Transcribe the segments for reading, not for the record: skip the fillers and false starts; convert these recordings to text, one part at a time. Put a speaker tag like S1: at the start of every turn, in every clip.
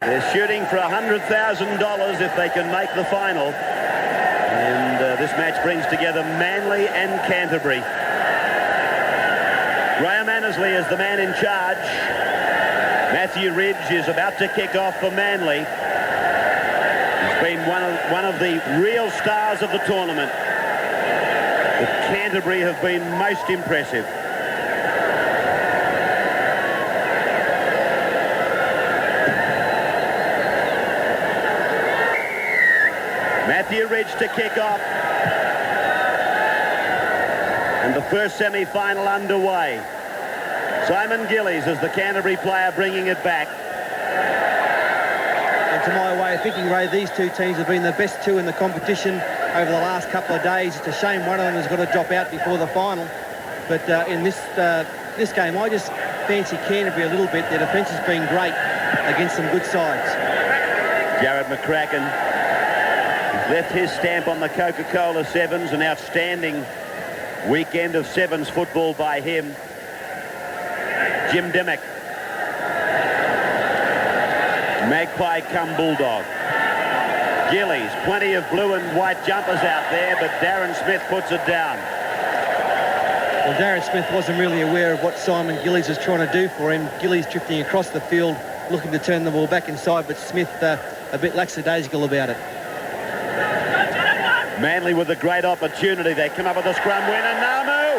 S1: They're shooting for $100,000 if they can make the final. And this match brings together Manly and Canterbury. Graham Annesley is the man in charge. Matthew Ridge is about to kick off for Manly. He's been one of the real stars of the tournament. But Canterbury have been most impressive. Matthew Ridge to kick off. And the first semi-final underway. Simon Gillies is the Canterbury player bringing it back.
S2: And to my way of thinking, Ray, these two teams have been the best two in the competition over the last couple of days. It's a shame one of them has got to drop out before the final. But in this game, I just fancy Canterbury a little bit. Their defence has been great against some good sides.
S1: Jared McCracken left his stamp on the Coca-Cola 7's, an outstanding weekend of 7's football by him. Jim Dimmock. Magpie come Bulldog. Gillies, plenty of blue and white jumpers out there, but Darren Smith puts it down.
S2: Well, Darren Smith wasn't really aware of what Simon Gillies was trying to do for him. Gillies drifting across the field, looking to turn the ball back inside, but Smith a bit lackadaisical about it.
S1: Manly with a great opportunity. They come up with a scrum winner. Namu!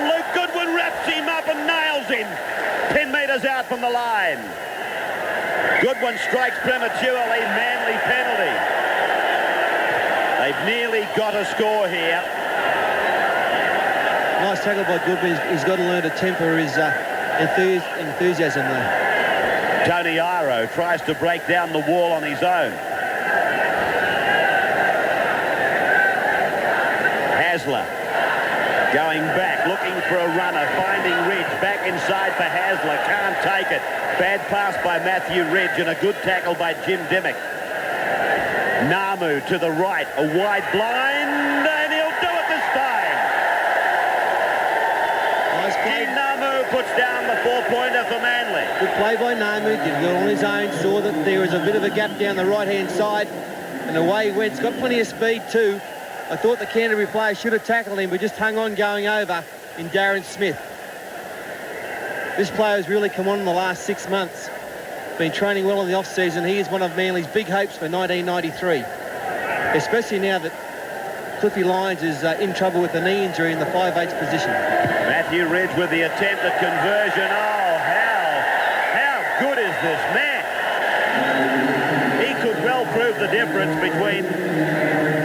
S1: Luke Goodwin wraps him up and nails him. 10 metres out from the line. Goodwin strikes prematurely. Manly penalty. They've nearly got a score here.
S2: Nice tackle by Goodwin. He's got to learn to temper his enthusiasm there.
S1: Tony Iro tries to break down the wall on his own. Hasler going back, looking for a runner, finding Ridge, back inside for Hasler, can't take it. Bad pass by Matthew Ridge and a good tackle by Jim Dimmock. Namu to the right, a wide blind, and he'll do it this time.
S2: Nice play.
S1: Namu puts down the 4-pointer for Manly.
S2: Good play by Namu, did it on his own, saw that there was a bit of a gap down the right-hand side, and away he went. He's got plenty of speed too. I thought the Canterbury player should have tackled him, but just hung on going over in Darren Smith. This player has really come on in the last 6 months. Been training well in the off-season. He is one of Manly's big hopes for 1993. Especially now that Cliffy Lyons is in trouble with the knee injury in the 5/8 position.
S1: Matthew Ridge with the attempt at conversion. Oh, how good is this man? He could well prove the difference between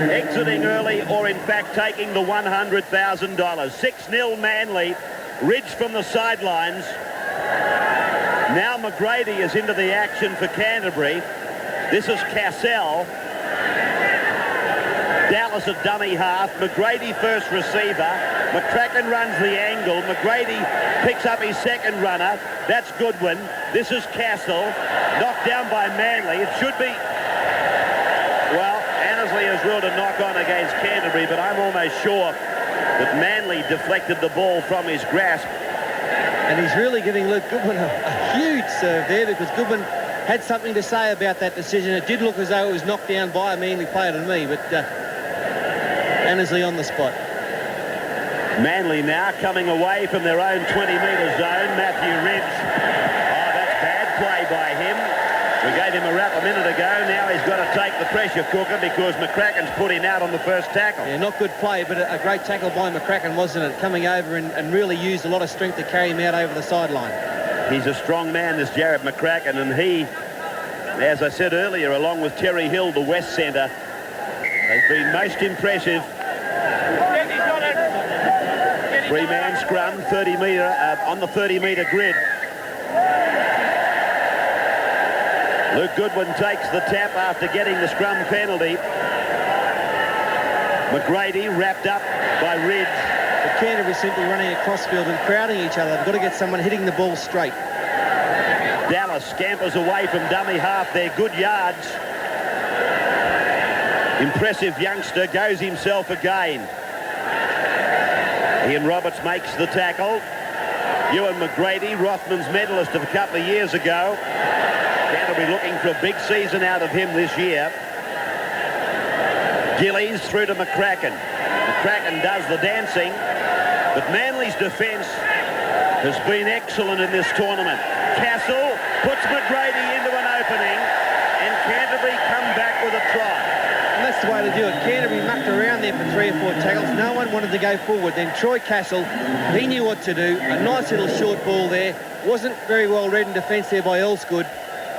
S1: exiting early or in fact taking the $100,000. 6-0 Manly. Ridge from the sidelines. Now McGrady is into the action for Canterbury. This is Cassell. Dallas a dummy half. McGrady first receiver. McCracken runs the angle. McGrady picks up his second runner. That's Goodwin. This is Castle. Knocked down by Manly. It should be... Well, Annesley has ruled a knock-on against Canterbury, but I'm almost sure that Manly deflected the ball from his grasp.
S2: And he's really giving Luke Goodwin a huge serve there, because Goodwin had something to say about that decision. It did look as though it was knocked down by a Manly player to me, but Annesley on the spot.
S1: Manly now coming away from their own 20-metre zone. Matthew Ridge. Oh, that's bad play by him. We gave him a rap a minute ago. Now he's got to take the pressure cooker because McCracken's put him out on the first tackle.
S2: Yeah, not good play, but a great tackle by McCracken, wasn't it? Coming over and really used a lot of strength to carry him out over the sideline.
S1: He's a strong man, this Jared McCracken, and he, as I said earlier, along with Terry Hill, the West centre, has been most impressive. Three-man scrum, 30-metre on the 30-metre grid. Luke Goodwin takes the tap after getting the scrum penalty. McGrady wrapped up by Ridge.
S2: The Canterbury simply running across field and crowding each other. They've got to get someone hitting the ball straight.
S1: Dallas scampers away from dummy half. They're good yards. Impressive youngster, goes himself again. Ian Roberts makes the tackle. Ewan McGrady, Rothman's medalist of a couple of years ago. Canterbury looking for a big season out of him this year. Gillies through to McCracken. McCracken does the dancing, but Manly's defence has been excellent in this tournament. Castle puts McGrady into an opening, and Canterbury come back with a try.
S2: And that's the way to do it. Canterbury mucked around there for 3 or 4 tackles. No one wanted to go forward. Then Troy Castle, he knew what to do. A nice little short ball there. Wasn't very well read in defence there by Elsgood,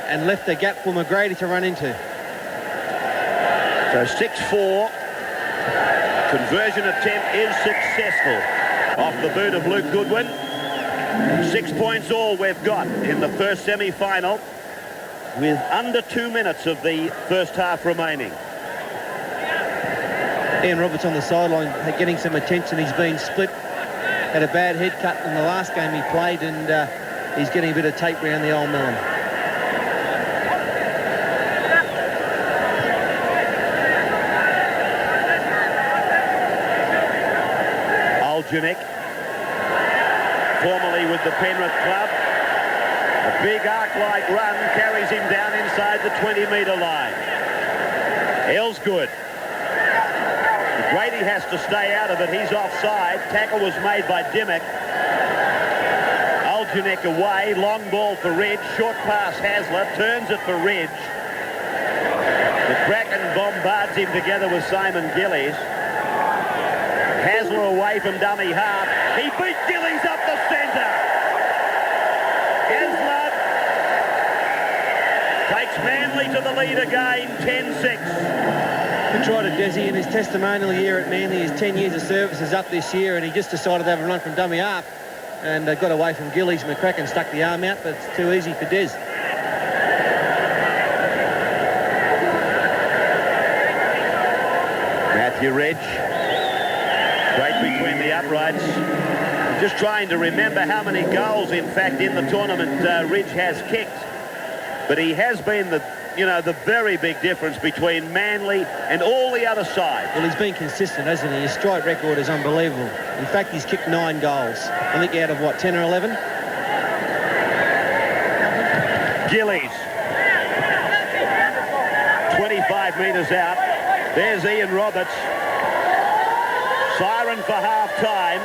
S2: and left the gap for McGrady to run into.
S1: So 6-4. Conversion attempt is successful off the boot of Luke Goodwin. 6 points all we've got in the first semi-final, with under 2 minutes of the first half remaining.
S2: Ian Roberts on the sideline getting some attention. He's been split, had a bad head cut in the last game he played, and he's getting a bit of tape around the old melon.
S1: Aljunik, formerly with the Penrith club. A big arc-like run carries him down inside the 20-metre line. Elsgood. Grady has to stay out of it. He's offside. Tackle was made by Dimmock. Aljunik away. Long ball for Ridge. Short pass Hasler. Turns it for Ridge. McCracken bombards him together with Simon Gillies. Hasler away from dummy half. He beat Gillies up the centre. Hasler takes Manly to the lead again, 10-6.
S2: We tried it, Desi, in his testimonial year at Manly. His 10 years of service is up this year, and he just decided to have a run from dummy half and got away from Gillies. McCracken stuck the arm out, but it's too easy for Des.
S1: Matthew Ridge. Great between the uprights. I'm just trying to remember how many goals, in fact, in the tournament Ridge has kicked. But he has been the very big difference between Manly and all the other sides.
S2: Well, he's been consistent, hasn't he? His strike record is unbelievable. In fact, he's kicked 9 goals. I think out of, what, 10 or 11?
S1: Gillies. 25 metres out. There's Ian Roberts. Siren for half-time.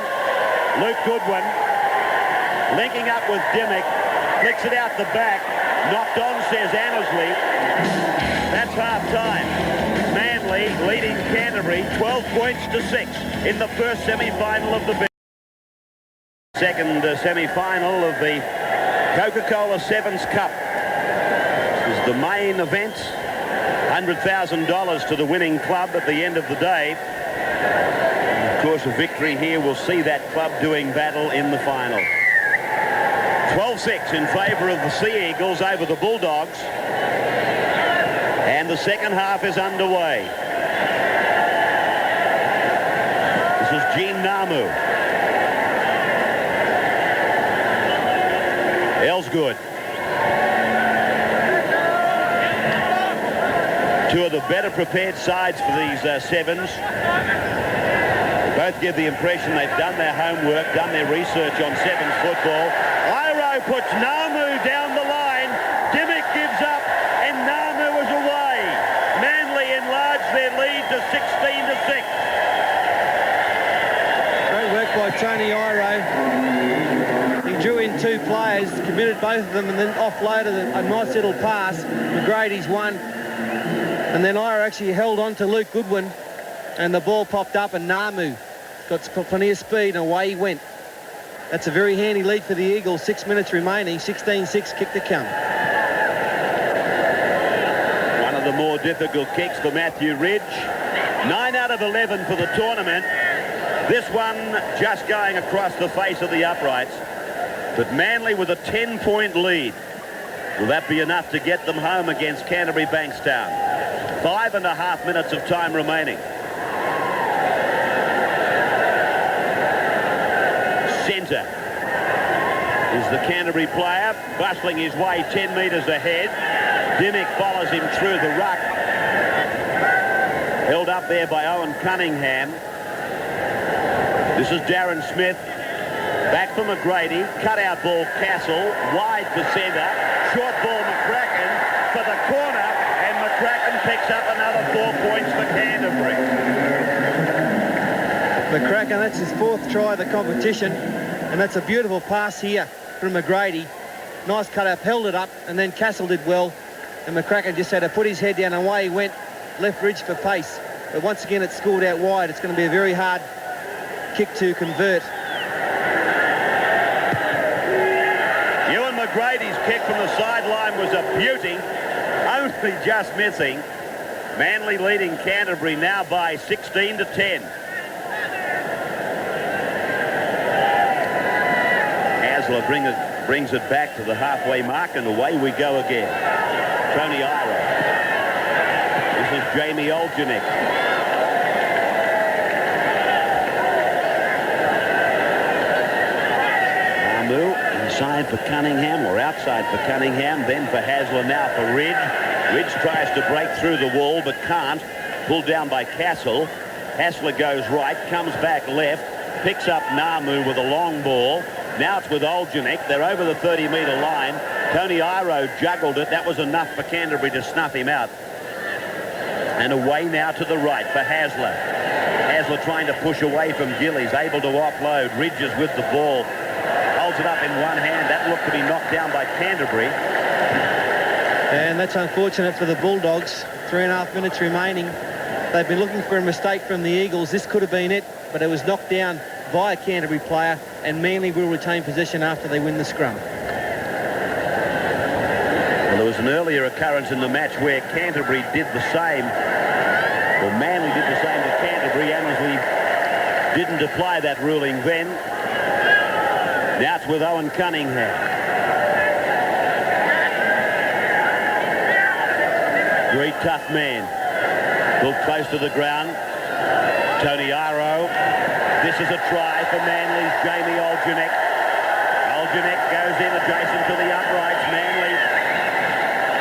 S1: Luke Goodwin linking up with Dimmock. Flicks it out the back. Knocked on, says Annesley. That's half-time. Manly leading Canterbury 12 points to 6 in the first semi-final of the second semi-final of the Coca-Cola 7's Cup. This is the main event. $100,000 to the winning club at the end of the day. And of course, a victory here will see that club doing battle in the final. 12-6 in favour of the Sea Eagles over the Bulldogs. And the second half is underway. This is Gene Namu. Elsgood. Two of the better prepared sides for these 7's. They both give the impression they've done their homework, done their research on 7's football. Iro puts Namu down the line. Dimmock gives up, and Namu is away. Manly enlarge their lead to 16-6.
S2: Great work by Tony Iro. He drew in 2 players, committed both of them, and then offloaded a nice little pass. McGrady's one. And then Iro actually held on to Luke Goodwin, and the ball popped up, and Namu got plenty of speed, and away he went. That's a very handy lead for the Eagles. 6 minutes remaining. 16-6 kick to come.
S1: One of the more difficult kicks for Matthew Ridge. 9 out of 11 for the tournament. This one just going across the face of the uprights. But Manly with a 10-point lead. Will that be enough to get them home against Canterbury Bankstown? 5.5 minutes of time remaining. Centre is the Canterbury player, bustling his way 10 metres ahead. Dimmock follows him through the ruck. Held up there by Owen Cunningham. This is Darren Smith. Back for McGrady. Cut out ball Castle. Wide to centre. Short ball McCracken. picks up another 4 points for Canterbury.
S2: McCracken, that's his 4th try of the competition, and that's a beautiful pass here from McGrady. Nice cut up, held it up, and then Castle did well, and McCracken just had to put his head down, and away he went, left ridge for pace. But once again, it's scored out wide. It's going to be a very hard kick to convert.
S1: Ewan McGrady's kick from the sideline was a beauty, only just missing. Manly leading Canterbury now by 16-10. Hasler brings it back to the halfway mark, and away we go again. Tony Iro. This is Jamie Oljanik. Namu inside for Cunningham, or outside for Cunningham, then for Hasler, now for Ridge. Ridge tries to break through the wall but can't. Pulled down by Castle. Hasler goes right, comes back left, picks up Namu with a long ball. Now it's with Oljanik. They're over the 30-metre line. Tony Iro juggled it. That was enough for Canterbury to snuff him out. And away now to the right for Hasler. Hasler trying to push away from Gillies, able to offload. Ridges with the ball. Holds it up in one hand. That looked to be knocked down by Canterbury.
S2: And that's unfortunate for the Bulldogs. 3.5 minutes remaining. They've been looking for a mistake from the Eagles. This could have been it, but it was knocked down by a Canterbury player, and Manly will retain possession after they win the scrum.
S1: Well, there was an earlier occurrence in the match where Canterbury did the same, or Manly did the same to Canterbury, and as we didn't apply that ruling then. Now it's with Owen Cunningham. Very tough man. Pulled close to the ground. Tony Iro. This is a try for Manly's Jamie Oljanik. Oljanik goes in adjacent to the uprights. Manly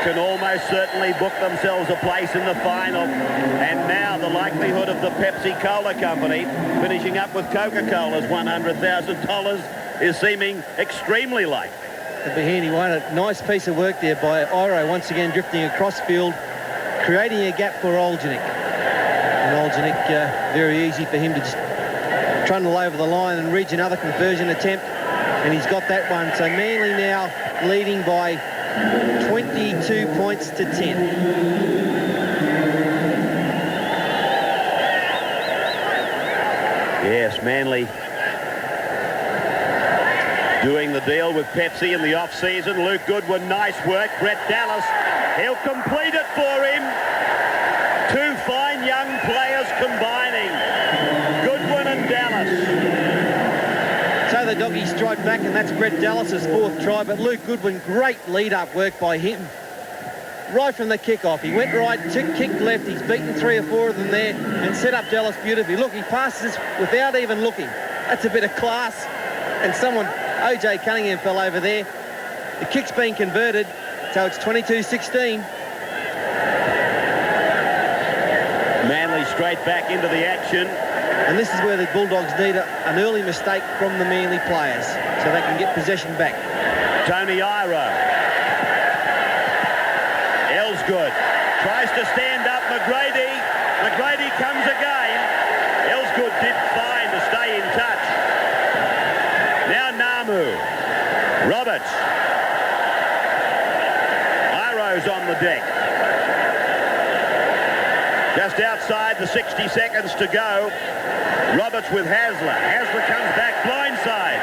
S1: can almost certainly book themselves a place in the final. And now the likelihood of the Pepsi-Cola company finishing up with Coca-Cola's $100,000 is seeming extremely likely.
S2: The Bahini won a nice piece of work there by Iro, once again drifting across field, creating a gap for Oljanik. And Oljanik, very easy for him to just trundle over the line and reach another conversion attempt, and he's got that one. So Manly now leading by 22 points to 10.
S1: Yes, Manly doing the deal with Pepsi in the off-season. Luke Goodwin, nice work. Brett Dallas, he'll complete it for him. Two fine young players combining. Goodwin and Dallas.
S2: So the doggies strike back, and that's Brett Dallas's 4th try. But Luke Goodwin, great lead-up work by him. Right from the kick-off. He went right, kicked left. He's beaten 3 or 4 of them there and set up Dallas beautifully. Look, he passes without even looking. That's a bit of class. And someone, O.J. Cunningham, fell over there. The kick's been converted, so it's 22-16.
S1: Manly straight back into the action.
S2: And this is where the Bulldogs need an early mistake from the Manly players so they can get possession back.
S1: Tony Iro. Elsgood tries to stand up McGrady. McGrady comes again. Elsgood did fine to stay in touch. Now Namu. Roberts. Iro's on the deck. Just outside the 60 seconds to go. Roberts with Hasler. Hasler comes back blindside.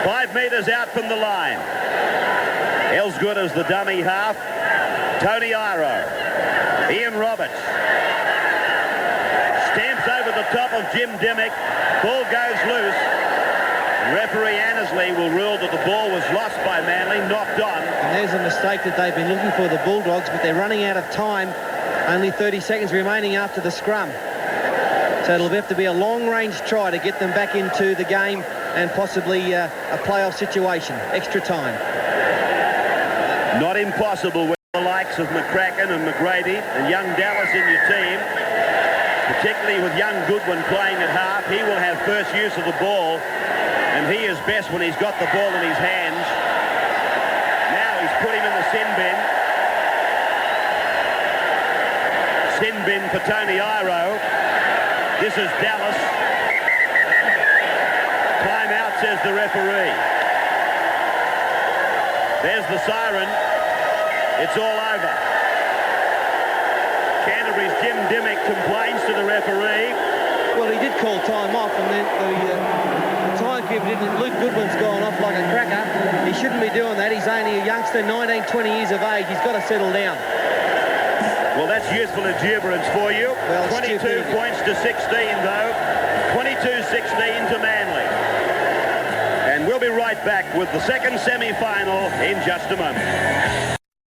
S1: 5 metres out from the line. Elsgood as the dummy half. Tony Iro. Ian Roberts. Stamps over the top of Jim Dimmick. Ball goes loose. Referee Annesley will rule that the ball was lost by Manly, knocked on.
S2: And there's a mistake that they've been looking for, the Bulldogs, but they're running out of time. Only 30 seconds remaining after the scrum. So it'll have to be a long-range try to get them back into the game and possibly a playoff situation. Extra time.
S1: Not impossible with the likes of McCracken and McGrady and young Dallas in your team. Particularly with young Goodwin playing at half. He will have first use of the ball. And he is best when he's got the ball in his hands. Now he's put him in the sin bin. sin bin for Tony Iro. This is Dallas. Time out, says the referee. There's the siren. It's all over. Canterbury's Jim Dimmick complains to the referee.
S2: Well, he did call time off, and then the timekeeper didn't. Luke Goodwin's gone off like a cracker. He shouldn't be doing that. He's only a youngster, 19, 20 years of age. He's got to settle down.
S1: Well, that's useful exuberance for you.
S2: Well,
S1: 22
S2: stupidity.
S1: points to 16, though. 22-16 to Manly. And we'll be right back with the second semi-final in just a moment.